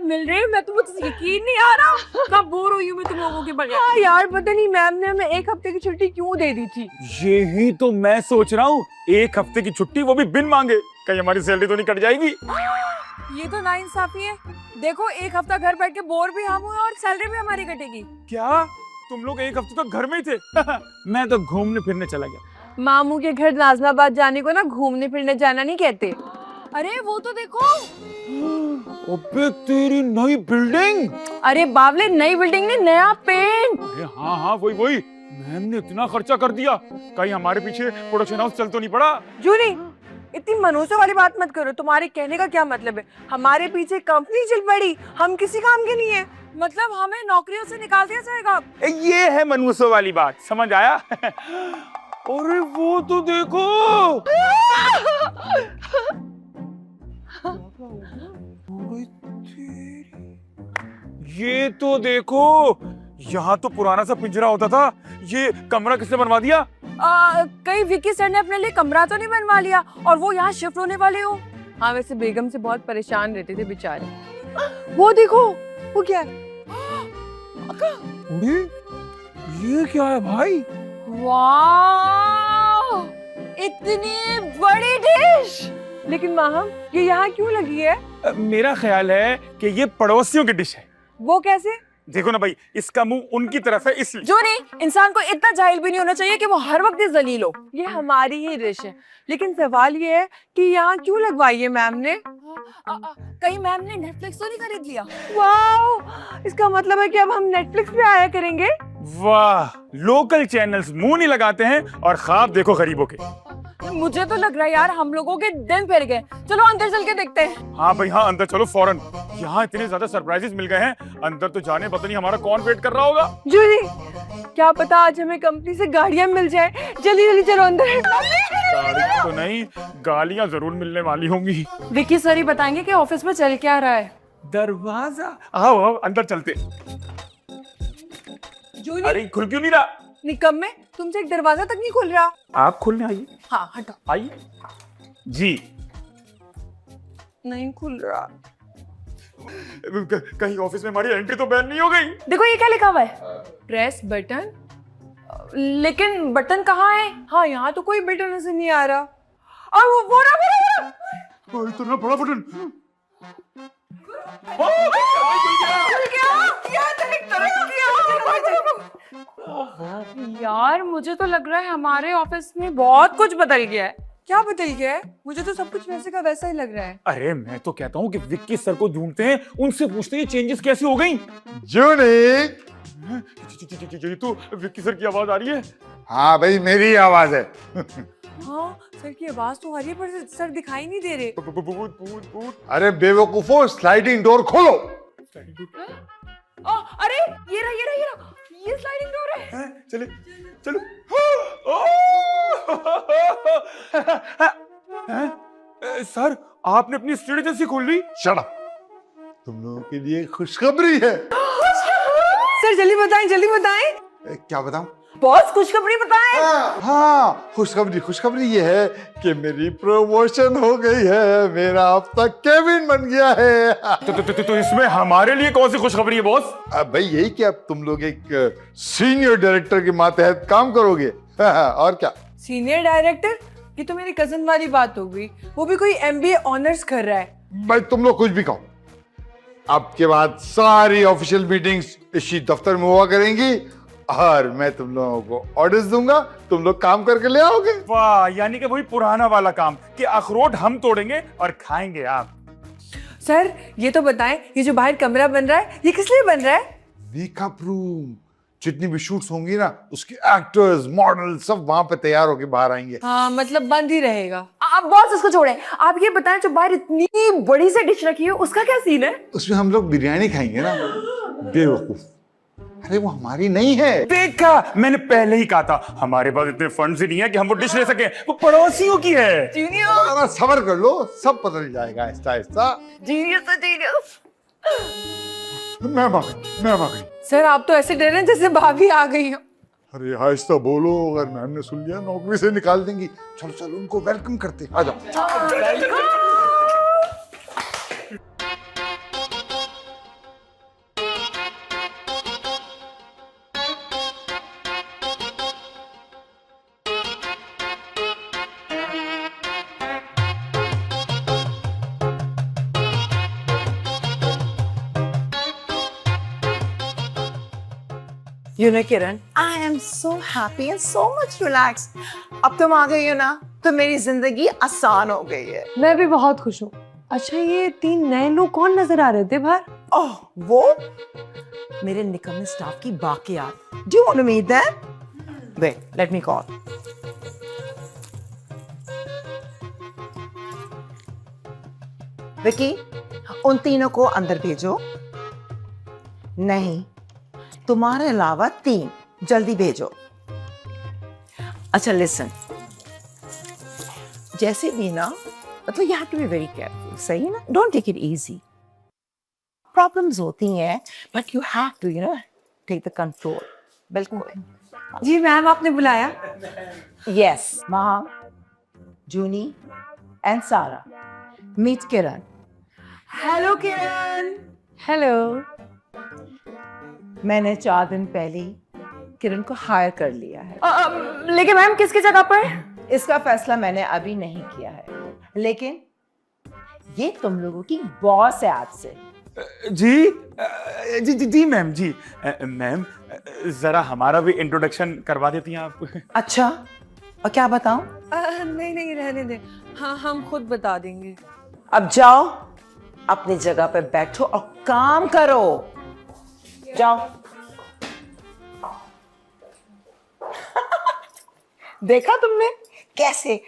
मिल रहे हैं, मैं तो मुझसे यकीन नहीं आ रहा। कब बोर हुई हूँ मैं तुम लोगों के बगैर। हाँ यार, पता नहीं मैम ने हमें 1 हफ्ते की छुट्टी क्यों दे दी थी। यही तो मैं सोच रहा हूँ, 1 हफ्ते की छुट्टी, वो भी बिन मांगे। कहीं हमारी सैलरी तो नहीं कट जाएगी? ये तो नाइंसाफी है। देखो 1 हफ्ता घर बैठ के बोर भी हम हुए और सैलरी भी हमारी कटेगी। क्या तुम लोग 1 हफ्ते तक घर में ही थे? मैं तो घूमने फिरने चला गया। मामू के घर नाजनाबाद जाने को ना घूमने फिरने जाना नहीं कहते। अरे वो तो देखो। अबे तेरी नई बिल्डिंग। अरे बावले, नई बिल्डिंग ने नया पेंट। अरे हाँ हाँ, वही वही। मैम ने इतना खर्चा कर दिया, कहीं हमारे पीछे प्रोडक्शन हाउस चल तो नहीं पड़ा? जूली, इतनी मनोसों वाली बात मत करो। तुम्हारे कहने का क्या मतलब है? हमारे पीछे कंपनी चल पड़ी, हम किसी काम के नहीं है। मतलब हमें नौकरियों से निकाल दिया जाएगा? ये है मनूसों वाली बात, समझ आया? अरे वो तो देखो। ये तो देखो, यहाँ तो पुराना सा पिंजरा होता था, ये कमरा किसने बनवा दिया? कहीं विक्की सर ने अपने लिए कमरा तो नहीं बनवा लिया और वो यहाँ शिफ्ट होने वाले हो? हाँ, वैसे बेगम से बहुत परेशान रहते थे बेचारे। वो देखो, वो क्या है? अरे ये क्या है भाई? वाह, इतनी बड़ी डिश। लेकिन माहम, ये यहाँ क्यों लगी है? मेरा ख्याल है कि ये पड़ोसियों की डिश है। वो कैसे? देखो ना भाई, इसका मुंह उनकी तरफ है इसलिए। जो नहीं, इंसान को इतना जाहिल भी नहीं होना चाहिए कि वो हर वक्त इस जलील हो। ये हमारी ही डिश है, लेकिन सवाल ये है कि यहाँ क्यों लगवाई है मैम ने? कहीं मैम ने नेटफ्लिक्स तो नहीं खरीद लिया? वाह, इसका मतलब है कि अब हम नेटफ्लिक्स पे आया करेंगे। वाह, लोकल चैनल्स मुंह नहीं लगाते हैं और ख्वाब देखो गरीबों के। मुझे तो लग रहा है यार हम लोगों के दिन फिर गए। चलो अंदर चल के देखते हैं। हाँ भाई हाँ, अंदर चलो फौरन। यहाँ इतने ज्यादा सरप्राइजेस मिल गए हैं, अंदर तो जाने पता नहीं हमारा कौन वेट कर रहा होगा। जूली, क्या पता आज हमें कंपनी से गाड़ियाँ मिल जाए। जल्दी जल्दी चलो अंदर। गाड़ी तो नहीं, गालियाँ जरूर मिलने वाली होंगी। विक्की सर ही बताएंगे कि ऑफिस में चल क्या रहा है। दरवाजा, आओ आओ अंदर चलते। जूली, अरे खुल क्यों नहीं रहा? निकम्मे, तुमसे एक दरवाजा तक नहीं खुल रहा। आप खुलने आइए। हाँ हटो। आइए जी। नहीं खुल रहा। कहीं ऑफिस में हमारी एंट्री तो बैन नहीं हो गई? देखो ये क्या लिखा हुआ है? Press button. लेकिन बटन कहाँ है? हाँ, यहाँ तो कोई बटन नजर नहीं आ रहा। और वो रहा। इतना बड़ा बटन। यार मुझे तो लग रहा है हमारे ऑफिस में बहुत कुछ बदल गया है। क्या बदल गया है? मुझे तो सब कुछ वैसे का वैसा ही लग रहा है। अरे मैं तो कहता हूँ कि विक्की सर को ढूंढते हैं, उनसे पूछते हैं ये चेंजेस कैसे हो गई। जूली, ये तो विक्की सर की आवाज आ रही है। हाँ भाई, मेरी आवाज है। हाँ, सर की आवाज तो आ रही है पर सर दिखाई नहीं दे रहे। अरे बेवकूफो, स्लाइडिंग डोर खोलो। अरे ये रहा, ये स्लाइडिंग डोर है। चले चलो। सर, आपने अपनी स्टेट एजेंसी खोल ली? Shut up. तुम लोगों के लिए खुशखबरी है। सर जल्दी बताएं, जल्दी बताएं। क्या बताऊं? बॉस, खुशखबरी बताएं। हाँ, खुशखबरी ये है कि मेरी प्रमोशन हो गई है। मेरा अब तक केविन बन गया है। तो इसमें हमारे लिए कौन सी खुशखबरी है बॉस? अब भाई यही कि अब तुम लोग एक सीनियर डायरेक्टर के मातहत काम करोगे। और क्या? Senior director? ये तो मेरी कजन वाली बात हो गई। वो भी कोई MBA ऑनर्स कर रहा है। भाई तुम लोग कुछ भी कहो, अब के बाद सारी ऑफिशियल मीटिंग्स इसी दफ्तर में हुआ करेंगी और मैं तुम लोगों को ऑर्डर्स दूंगा, तुम लोग काम करके ले आओगे। वाह, यानी कि वही पुराना वाला काम कि अखरोट हम तोड़ेंगे और खाएंगे आप। सर ये तो बताएं, ये जो बाहर कमरा बन रहा है ये किस लिए बन रहा है? Makeup room. जितनी भी शूट्स होंगी ना, उसके एक्टर्स, मॉडल सब वहां पे तैयार होके बाहर आएंगे। हाँ, मतलब बंद ही रहेगा। आप बॉस इसको छोड़ें, आप ये बताएं जो बाहर इतनी बड़ी सी डिश रखी है उसका क्या सीन है? उसमें हम लोग बिरयानी खाएंगे ना। बेवकूफ, अरे वो हमारी नहीं है। देखा, मैंने पहले ही कहा था हमारे पास इतने फंड्स ही नहीं है कि हम वो डिश ले सके। वो पड़ोसियों की है। जरा सब्र कर लो, सब बदल जाएगा आहिस्ता आहिस्ता। जीनियस। मैं भाग। सर आप तो ऐसे डर रहे हैं जैसे भाभी आ गई हो। अरे आहिस्ता बोलो, अगर मैम ने सुन लिया नौकरी से निकाल देंगी। चलो चलो उनको वेलकम करते, आ जाओ। You know, Kiran, I am so happy and so much relaxed. अब तुम आ गई हो ना तो मेरी जिंदगी आसान हो गई है। मैं भी बहुत खुश हूँ। अच्छा, ये 3 नए लोग कौन नजर आ रहे थे बाहर? ओह, वो मेरे निकम्मे स्टाफ की बाकियात। Do you want to meet them? Wait, let me call. Vicky, उन तीनों को अंदर भेजो। नहीं, तुम्हारे अलावा 3 जल्दी भेजो। अच्छा लिसन, जैसे भी ना, मतलब you have to be very careful, सही है ना? Don't take it easy. Problems होती हैं, but you have to take the control. बिल्कुल। जी मैम, आपने बुलाया? Yes, mom, Juni and Sara, meet Kiran. Hello Kiran. Hello. मैंने 4 दिन पहले ही किरण को हायर कर लिया है। लेकिन मैम, किसकी जगह पर? इसका फैसला मैंने अभी नहीं किया है, लेकिन ये तुम लोगों की बॉस है आज से। जी जी जी जी मैम जी। मैम, जरा हमारा भी इंट्रोडक्शन करवा देती हैं आप? अच्छा, और क्या बताऊं? नहीं नहीं, रहने दे। हाँ, हम खुद बता देंगे। अब जाओ, अपनी जगह पे बैठो और काम करो। जाओ। देखा तुमने कैसे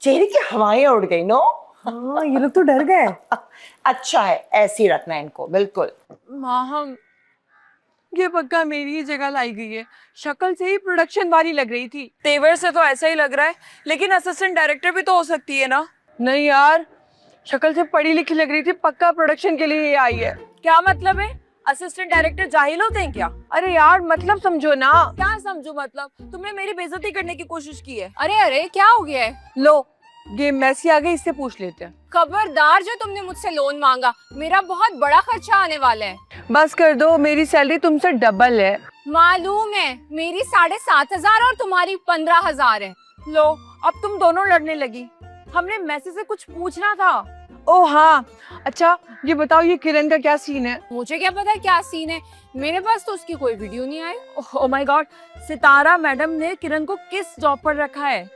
चेहरे की हवाएं उड़ गई? नो, हाँ, ये लोग तो डर गए। अच्छा है, ऐसे ही रखना इनको, बिल्कुल। माँ, हम ये पक्का मेरी ही जगह लाई गई है। शक्ल से ही प्रोडक्शन वाली लग रही थी। तेवर से तो ऐसा ही लग रहा है, लेकिन असिस्टेंट डायरेक्टर भी तो हो सकती है ना? नहीं यार, शक्ल से पढ़ी लिखी लग रही थी। पक्का प्रोडक्शन के लिए ये आई है। क्या मतलब है? असिस्टेंट डायरेक्टर जाहिल होते हैं क्या? अरे यार, मतलब समझो ना। क्या समझो मतलब? तुमने मेरी बेइज्जती करने की कोशिश की है। अरे अरे, क्या हो गया है? लो, गेम मैसी आ गई, इससे पूछ लेते हैं। खबरदार, जो तुमने मुझसे लोन मांगा, मेरा बहुत बड़ा खर्चा आने वाला है। बस कर दो, मेरी सैलरी तुमसे डबल है। मालूम है, मेरी 7,500 और तुम्हारी 15,000 है। लो, अब तुम दोनों लड़ने लगी। हमने मैसेज से कुछ पूछना था। ओ हाँ, अच्छा ये बताओ, ये किरण का क्या सीन है? मुझे क्या पता क्या सीन है, मेरे पास तो उसकी कोई वीडियो नहीं आई। Oh my god, Sitara madam ने किरण को किस जॉब पर रखा है?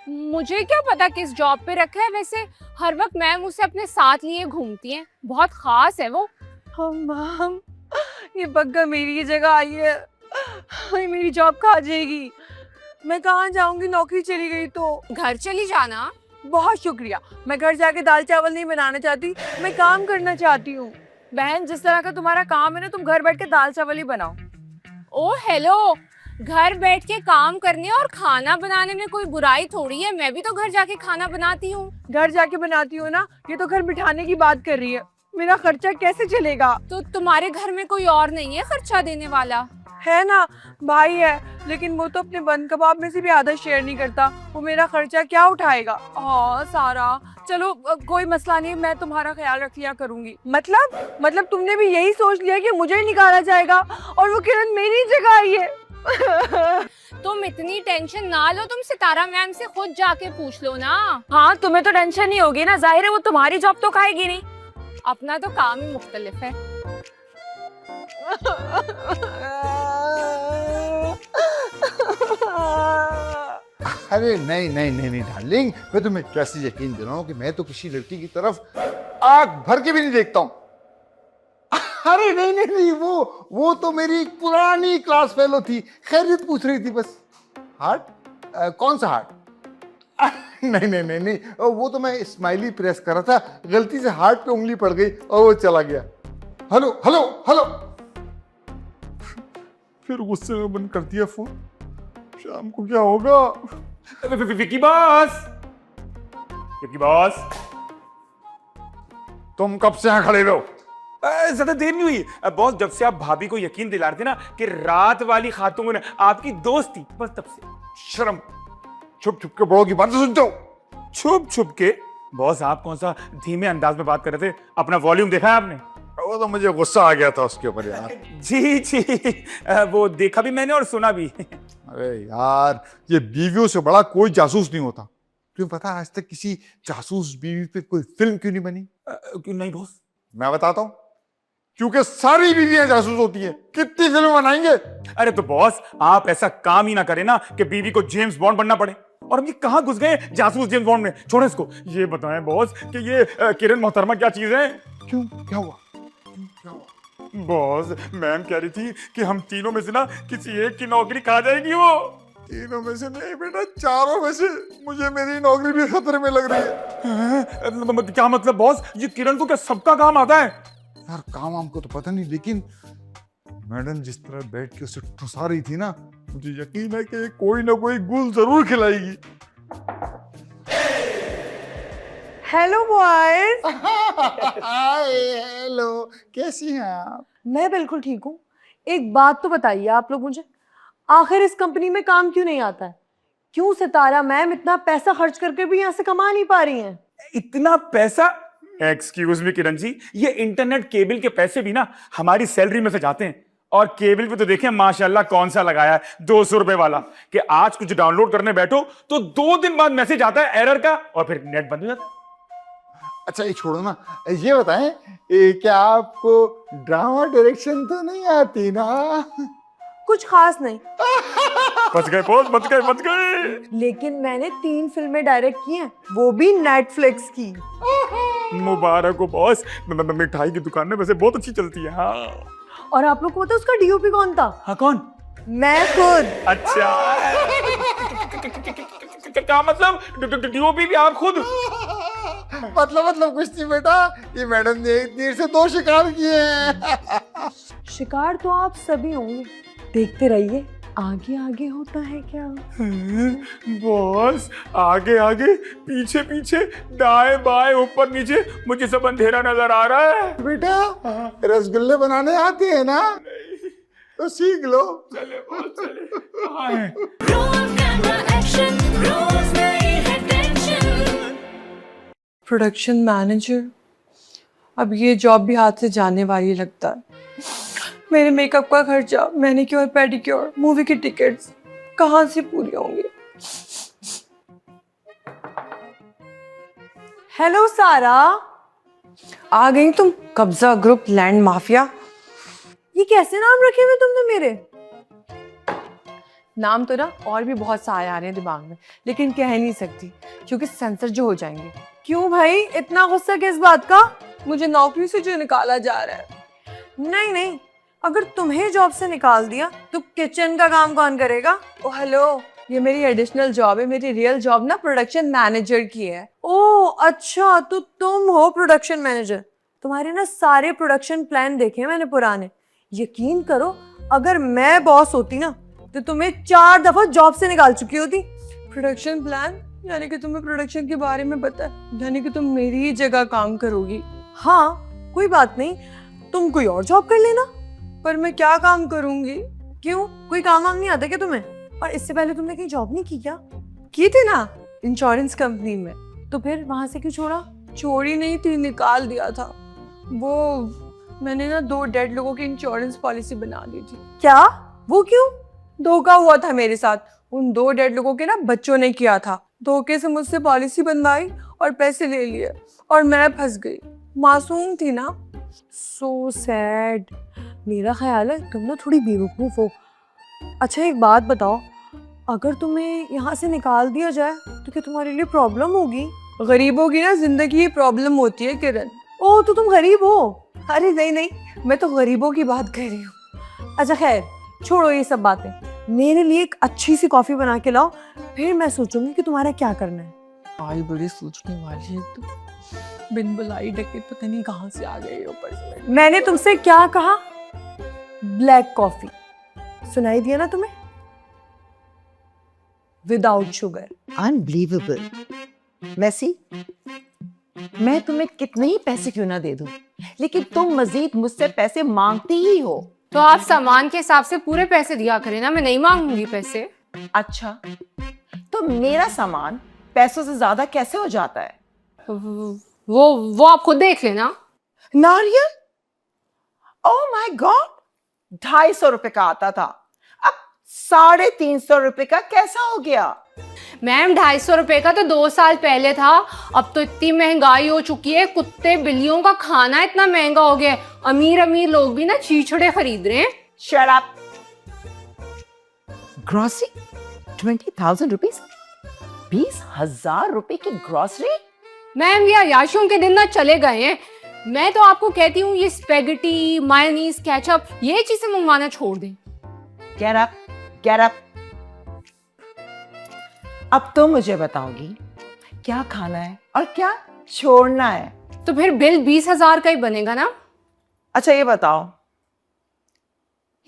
मुझे क्या पता किस जॉब पे रखा है। वैसे हर वक्त मैम उसे अपने साथ लिए घूमती हैं, बहुत खास है वो। हम ये बग्गा मेरी ही जगह आई है। ये मेरी जॉब खा जाएगी। मैं कहाँ जाऊंगी? नौकरी चली गई तो। घर चली जाना। बहुत शुक्रिया। मैं घर जाके दाल चावल नहीं बनाना चाहती, मैं काम करना चाहती हूँ। बहन, जिस तरह का तुम्हारा काम है ना, तुम घर बैठ के दाल चावल ही बनाओ। ओ हेलो, घर बैठ के काम करने और खाना बनाने में कोई बुराई थोड़ी है। मैं भी तो घर जाके खाना बनाती हूँ। घर जाके बनाती हो ना, ये तो घर बिठाने की बात कर रही है। मेरा खर्चा कैसे चलेगा? तो तुम्हारे घर में कोई और नहीं है खर्चा देने वाला? है ना, भाई है, लेकिन वो तो अपने बंद कबाब में से भी आधा शेयर नहीं करता। वो मेरा खर्चा क्या उठाएगा? हाँ सारा, चलो कोई मसला नहीं, मैं तुम्हारा ख्याल रख लिया करूंगी। मतलब तुमने भी यही सोच लिया कि मुझे ही निकाला जाएगा और वो किरण मेरी जगह आई है? तुम इतनी टेंशन ना लो, तुम सितारा मैम से खुद जाके पूछ लो ना। हाँ, तुम्हें तो टेंशन नहीं होगी ना, जाहिर है वो तुम्हारी जॉब तो खाएगी नहीं। अपना तो काम ही मुख्तलिफ है। अरे नहीं नहीं नहीं नहीं डार्लिंग, मैं तुम्हें कैसे यकीन दिलाऊं कि मैं तो किसी लड़की की तरफ आंख भर के भी नहीं देखता हूं। अरे नहीं नहीं नहीं, वो तो मेरी पुरानी क्लास फेलो थी, खैरियत पूछ रही थी बस। हार्ट? कौन सा हार्ट? नहीं नहीं नहीं नहीं, वो तो मैं स्माइली प्रेस कर रहा था, गलती से हार्ट पे उंगली पड़ गई और वो चला गया। हेलो हेलो हेलो, फिर गुस्से में बंद कर दिया फोन। शाम को क्या होगा? विकी बॉस, विकी बॉस, तुम कब से यहाँ खड़े हो? ज्यादा देर नहीं हुई बॉस। जब से आप भाभी को यकीन दिला रहे थे ना कि रात वाली खातून ने आपकी दोस्त थी, बस तब से। शर्म, छुप छुप के बड़ों की बातें सुनते हो। छुप छुप के? बॉस, आप कौन सा धीमे अंदाज में बात कर रहे थे? अपना वॉल्यूम देखा है आपने? वो तो मुझे गुस्सा आ गया था उसके ऊपर यार। जी जी, वो देखा भी मैंने और सुना भी। अरे यार, ये बीवियों से बड़ा कोई जासूस नहीं होता। तुम्हें पता है आज तक किसी जासूस बीवी पे कोई फिल्म क्यों नहीं बनी? क्यों नहीं बॉस? मैं बताता हूँ। क्योंकि सारी बीवियां जासूस होती हैं। कितनी फिल्म बनाएंगे? अरे तो बॉस, आप ऐसा काम ही ना करें ना कि बीवी को जेम्स बॉन्ड बनना पड़े। और हम ये कहाँ घुस गए जासूस जेम्स बॉन्ड में? छोड़ो इसको। ये बताएं बॉस कि ये किरण मोहतरमा क्या चीज है? क्यों, क्या हुआ? क्या हुआ? बॉस, मैम कह रही थी कि हम तीनों में से ना किसी एक की नौकरी खा जाएगी वो। तीनों में से नहीं बेटा, चारों में से। मुझे मेरी नौकरी भी खतरे में लग रही है। क्या मतलब बॉस? ये किरण को क्या सबका काम आता है? यार काम हमको तो पता नहीं, लेकिन मैडम जिस तरह बैठ के उसे ठुसा रही थी ना, मुझे यकीन है कि कोई ना कोई गुल जरूर खिलाएगी। Hello boys. हाय, हेलो, कैसी हैं आप? मैं बिल्कुल ठीक हूँ। एक बात तो बताइए आप लोग मुझे, आखिर इस कंपनी में काम क्यों नहीं आता है? क्यों सितारा मैम इतना पैसा खर्च करके भी यहाँ से कमा नहीं पा रही हैं? इतना पैसा? एक्सक्यूज मी किरण जी, ये इंटरनेट केबल के पैसे भी ना हमारी सैलरी में से जाते हैं। और केबल पे तो देखें माशाल्लाह कौन सा लगाया है, 200 रुपए वाला, कि आज कुछ डाउनलोड करने बैठो तो 2 दिन बाद मैसेज आता है एरर का और फिर नेट बंद हो जाता है। अच्छा ये छोड़ो ना, ये बताएं क्या आपको ड्रामा डायरेक्शन तो नहीं आती ना? कुछ खास नहीं, बच गए बॉस, बच गए, बच गए। लेकिन मैंने 3 फिल्में डायरेक्ट की हैं, वो भी नेटफ्लिक्स की। मुबारक हो बॉस। मिठाई की दुकान में वैसे बहुत अच्छी चलती है। हाँ और आप लोग को पता है उसका डीओपी कौन था? हाँ, कौन? मैं खुद। अच्छा क्या मतलब? डीओपी भी आप खुद? मतलब कुछ नहीं बेटा, ये मैडम ने एक तीर से 2 शिकार किए हैं। शिकार तो आप सभी होंगे, देखते रहिए आगे आगे होता है क्या। बॉस, आगे आगे, पीछे पीछे, दाएं बाएं, ऊपर नीचे, मुझे सब अंधेरा नजर आ रहा है। बेटा रसगुल्ले बनाने आते हैं ना? तो सीख लो। चले बॉस, चले। कहाँ है? प्रोडक्शन मैनेजर, अब ये जॉब भी हाथ से जाने वाली लगता है। मेरे मेकअप का खर्चा, मैनिक्योर पेडिक्योर, मूवी की टिकट्स कहाँ से पूरी होंगी? हेलो सारा, आ गई तुम? कब्जा ग्रुप लैंड माफिया, ये कैसे नाम रखे हुए तुमने मेरे? नाम तो ना और भी बहुत सारे आ रहे हैं दिमाग में, लेकिन कह नहीं सकती क्योंकि सेंसर जो हो जाएंगे। क्यों भाई इतना गुस्सा किस बात का? मुझे नौकरी से जो निकाला जा रहा है। नहीं नहीं, अगर तुम्हें जॉब से निकाल दिया तो किचन का काम कौन करेगा? ओ हेलो, ये मेरी एडिशनल जॉब है, मेरी रियल जॉब ना प्रोडक्शन मैनेजर की है। ओह अच्छा, तो तुम हो प्रोडक्शन मैनेजर। तुम्हारे ना सारे प्रोडक्शन प्लान देखे मैंने पुराने। यकीन करो, अगर मैं बॉस होती ना तो तुम्हें 4 दफा जॉब से निकाल चुकी होती। प्रोडक्शन प्लान यानी कि तुम्हें प्रोडक्शन के बारे में पता है, यानी कि तुम मेरी ही जगह काम करोगी। हाँ कोई बात नहीं, तुम कोई और जॉब कर लेना। पर मैं क्या काम करूंगी? क्यों, कोई काम वाम नहीं आता क्या तुम्हें? और इससे पहले तुमने कहीं जॉब नहीं की क्या? की थी ना, इंश्योरेंस कंपनी में। तो फिर वहां से क्यों छोड़ा? छोड़ी नहीं थी, निकाल दिया था। वो मैंने ना 2 डेड लोगों की इंश्योरेंस पॉलिसी बना दी थी। क्या? वो क्यों? धोखा हुआ था मेरे साथ। उन 2 डेड लोगों के ना बच्चों ने किया था। धोखे से मुझसे पॉलिसी बनवाई और पैसे ले लिए और मैं फंस गई। मासूम थी ना। So sad. मेरा ख्याल है तुम ना थोड़ी बेवकूफ हो। अच्छा एक बात बताओ, अगर तुम्हें यहाँ से निकाल दिया जाए तो क्या तुम्हारे लिए प्रॉब्लम होगी? गरीबों की ना जिंदगी प्रॉब्लम होती है किरण। ओह तो तुम गरीब हो? अरे नहीं नहीं, मैं तो गरीबों की बात कर रही हूँ। अच्छा खैर छोड़ो ये सब बातें, मेरे लिए एक अच्छी सी कॉफी बना के लाओ, फिर मैं सोचूंगी कि तुम्हारा क्या करना है। आई बड़ी सोचने वाली है तू, बिन बुलाई डके पता नहीं कहाँ से आ गए ऊपर से। मैंने तुमसे क्या कहा? ब्लैक कॉफी, सुनाई दिया ना तुम्हें? Without sugar. अनबिलीवेबल। मैसी, मैं तुम्हें कितने ही पैसे क्यों ना दे दूं, लेकिन तुम मजीद मुझसे पैसे मांगती ही हो। तो आप सामान के हिसाब से पूरे पैसे दिया करें ना, मैं नहीं मांगूंगी पैसे। अच्छा, तो मेरा सामान पैसों से ज्यादा कैसे हो जाता है? वो आप खुद देख लेना। नारियल? ओह माय गॉड, 250 रुपए का आता था, अब 350 रुपए का कैसा हो गया? मैम 250 रुपए का तो 2 साल पहले था, अब तो इतनी महंगाई हो चुकी है, कुत्ते बिल्लियों का खाना इतना महंगा हो गया है, अमीर अमीर लोग भी ना चीचड़े खरीद रहे हैं। Shut up. Grocery? 20,000 rupees? 20,000 रुपए की ग्रोसरी? मैम ये अयाशियों के दिन ना चले गए हैं। मैं तो आपको कहती हूँ ये स्पेगेटी, मायोनीज, केचप ये चीजें मंगवाना छोड़ दें। Get up, get up. अब तो मुझे बताओगी क्या खाना है और क्या छोड़ना है। तो फिर बिल 20,000 का ही बनेगा ना। अच्छा ये बताओ,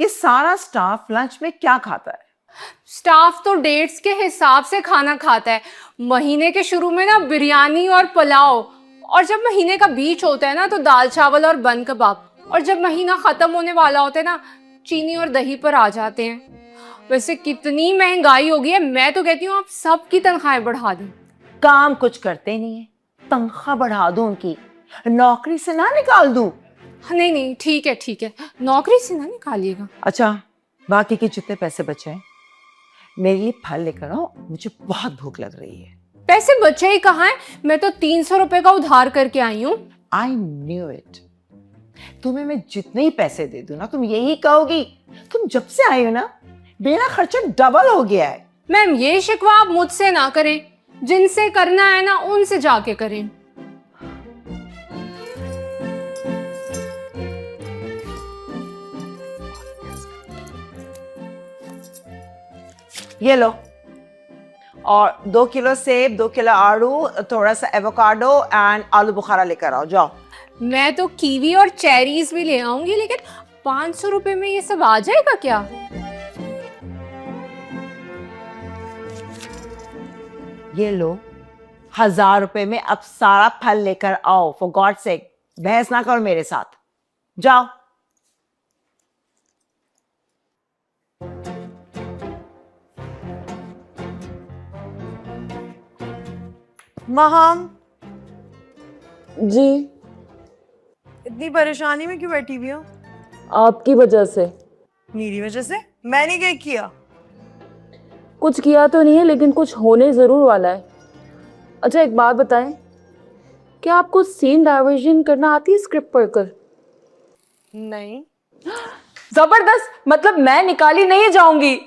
ये सारा स्टाफ लंच में क्या खाता है? स्टाफ तो डेट्स के हिसाब से खाना खाता है। महीने के शुरू में ना बिरयानी और पुलाव, और जब महीने का बीच होता है ना तो दाल चावल और बन कबाब, और जब महीना खत्म होने वाला होता है ना चीनी और दही पर आ जाते हैं। वैसे कितनी महंगाई हो गई है, मैं तो कहती हूँ आप सबकी तनख्वाहें बढ़ा दें। काम कुछ करते नहीं है, तनख्वाह बढ़ा दूं उनकी, नौकरी से ना निकाल दूं। नहीं नहीं ठीक है, नौकरी से ना निकालिएगा। अच्छा बाकी के जितने पैसे बचे हैं मेरे लिए फल लेकर आओ, मुझे बहुत भूख लग रही है। पैसे बचे ही कहाँ हैं, मैं तो 300 रुपए का उधार करके आई हूँ। I knew it. तुम्हें मैं जितने ही पैसे दे दूं ना तुम यही कहोगी, तुम जब से आई हो ना मेरा खर्चा डबल हो गया है। मैम ये शिकवा आप मुझसे ना करें, जिनसे करना है ना उनसे जाके करें। ये लो, और 2 किलो सेब, 2 किलो आड़ू, थोड़ा सा एवोकाडो एंड आलू बुखारा लेकर आओ, जाओ। मैं तो कीवी और चेरीज भी ले आऊंगी, लेकिन 500 रुपए में ये सब आ जाएगा क्या? ये लो, 1,000 रुपए में अब सारा फल लेकर आओ। फॉर गॉड सेक बहस ना करो मेरे साथ, जाओ। महाम जी, इतनी परेशानी में क्यों बैठी हुई हो? आपकी वजह से। मेरी वजह से? मैंने क्या किया? कुछ किया तो नहीं है, लेकिन कुछ होने जरूर वाला है। अच्छा एक बात बताएं, क्या आपको सीन डाइवर्जन करना आती है स्क्रिप्ट पढ़कर? नहीं। जबरदस्त, मतलब मैं निकाली नहीं जाऊंगी।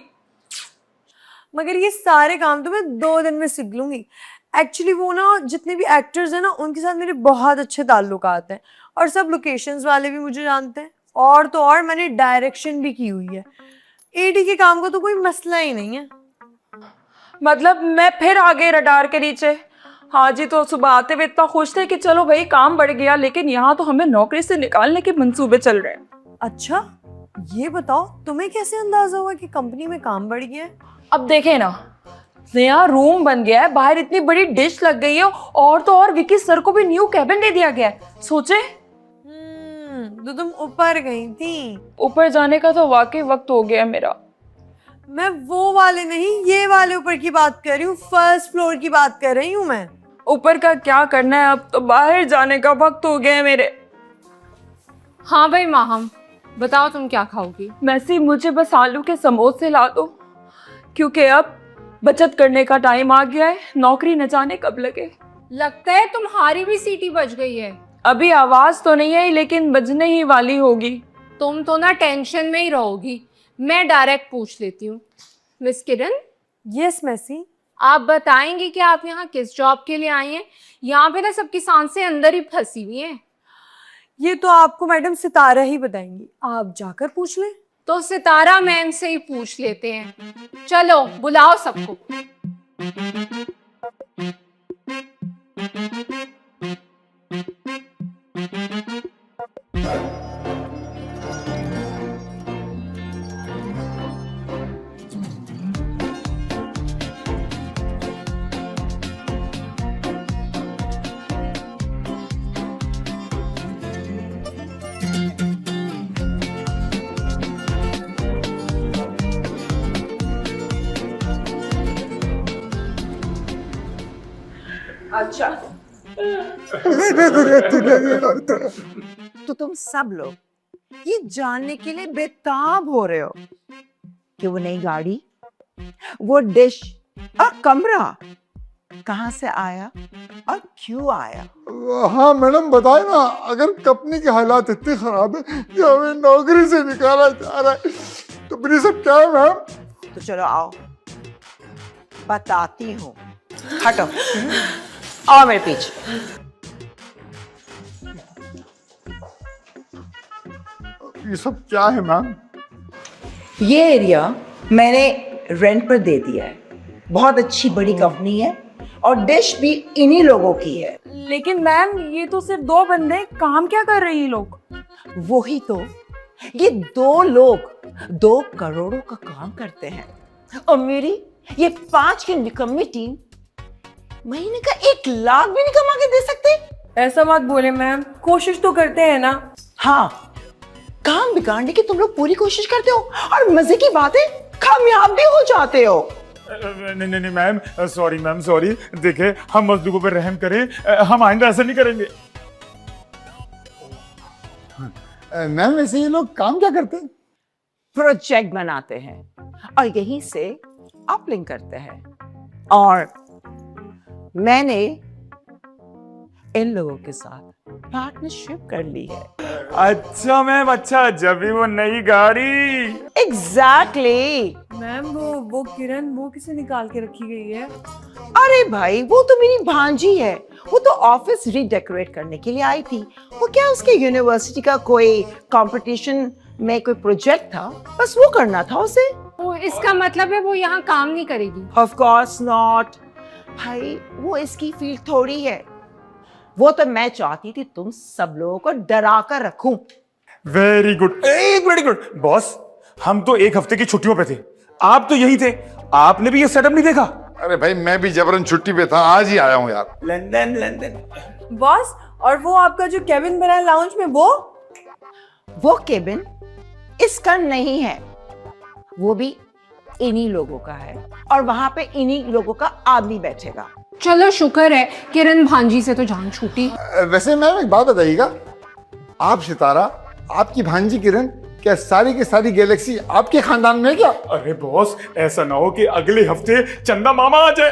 मगर ये सारे काम तो मैं 2 दिन में सीख लूंगी। एक्चुअली वो ना जितने भी एक्टर्स हैं ना उनके साथ मेरे बहुत अच्छे ताल्लुकात हैं, और सब लोकेशंस वाले भी मुझे जानते हैं, और तो और मैंने डायरेक्शन भी की हुई है। एडी के काम का तो कोई मसला ही नहीं है। मतलब मैं फिर आ गई रडार के नीचे। हाँ जी, तो सुबह आते हुए इतना खुश थे कि चलो भाई काम बढ़ गया, लेकिन यहाँ तो हमें नौकरी से निकालने के मंसूबे चल रहे हैं। अच्छा ये बताओ तुम्हें कैसे अंदाजा हुआ कि कंपनी में काम बढ़ गया है? अब देखे ना, नया रूम बन गया है, बाहर इतनी बड़ी डिश लग गई है, और तो और विकी सर को भी न्यू कैबिन दे दिया गया है। सोचे तो तुम ऊपर गई थी? ऊपर जाने का तो वाकई वक्त हो गया मेरा। मैं वो वाले नहीं, ये वाले ऊपर की बात कर रही हूँ, फर्स्ट फ्लोर की बात कर रही हूँ मैं। ऊपर का क्या करना है, अब तो बाहर जाने का वक्त हो गया है मेरे। हाँ भाई माहम, बताओ तुम क्या खाओगी? मैसी मुझे बस आलू के समोसे ला दो, क्योंकि अब बचत करने का टाइम आ गया है, नौकरी न जाने कब लगे। लगता है तुम्हारी भी सीटी बज गई है। अभी आवाज तो नहीं आई, लेकिन बजने ही वाली होगी। तुम तो ना टेंशन में ही रहोगी, मैं डायरेक्ट पूछ लेती हूँ। मिस किरण, यस मैसी। आप बताएंगे कि आप यहाँ किस जॉब के लिए आई हैं? यहाँ पे ना सबकी सांसें अंदर ही फंसी हुई हैं। ये तो आपको मैडम सितारा ही बताएंगी, आप जाकर पूछ लें। तो सितारा मैम से ही पूछ लेते हैं। चलो बुलाओ सबको। अच्छा तो तुम सब लोग ये जानने के लिए बेताब हो रहे हो कि वो नई गाड़ी, वो डिश और कमरा कहाँ से आया और क्यों आया? हाँ मैडम बताए ना, अगर कंपनी के हालात इतने खराब है कि हमें नौकरी से निकाला जा रहा है तो फिर ये सब क्या है मैम? तो चलो आओ, बताती हूँ। हटो, आओ मेरे पीछे। ये सब क्या है मैम? ये एरिया मैंने रेंट पर दे दिया है। बहुत अच्छी बड़ी कंपनी है और डिश भी इन्हीं लोगों की है। लेकिन मैम ये तो सिर्फ 2 बंदे, काम क्या कर रहे हैं ये लोग? वही तो, ये 2 लोग 2 करोड़ों का काम करते हैं और मेरी ये 5 की निकम्मी टीम महीने का 1 लाख भी नहीं कमा के दे सकते। ऐसा मत बोले मैम, कोशिश तो करते हैं ना। हाँ, काम बिगाड़ने की तुम लोग पूरी कोशिश करते हो और मजे की बात है कामयाब भी हो जाते हो। नहीं नहीं नहीं मैम, सॉरी मैम, सॉरी। देखिए, हम मजदूरों पर रहम करें, हम आइंदा ऐसा नहीं करेंगे। मैम वैसे ये लोग काम क्या करते हैं? प्रोजेक्ट बनाते हैं और यहीं से अपलिंक करते हैं। और मैंने इन लोगों के साथ पार्टनरशिप कर ली है। अच्छा मैम, अच्छा, जब भी वो नई गाड़ी। एग्जैक्टली। मैम वो किरण वो किसे निकाल के रखी गई है? अरे भाई, वो तो मेरी भांजी है। वो तो ऑफिस रीडेकोरेट करने के लिए आई थी। वो क्या, उसके यूनिवर्सिटी का कोई कंपटीशन में कोई प्रोजेक्ट था, बस वो करना था उसे। तो इसका मतलब है वो यहाँ काम नहीं करेगी? ऑफ कोर्स नॉट भाई, वो इसकी फील्ड थोड़ी है। वो तो मैं चाहती थी तुम सब लोगों को डरा कर रखूं। Very good, very good boss. हम तो 1 हफ्ते की छुट्टियों पे थे, आप तो यही थे। आपने भी ये सेटअप नहीं देखा? अरे भाई मैं भी जबरन छुट्टी पे था, आज ही आया हूँ यार। London London. बॉस, और वो आपका जो केबिन बना है लाउंज में, वो केबिन इसका नहीं है, वो भी इन्हीं लोगों का है और वहां पे इन्हीं लोगों का आदमी बैठेगा। चलो शुक्र है किरण भांजी से तो जान छूटी। वैसे मैम एक बात बताइएगा, आप सितारा, आपकी भांजी किरण, क्या सारी की सारी गैलेक्सी आपके खानदान में है क्या? अरे बॉस, ऐसा ना हो कि अगले हफ्ते चंदा मामा आ जाए।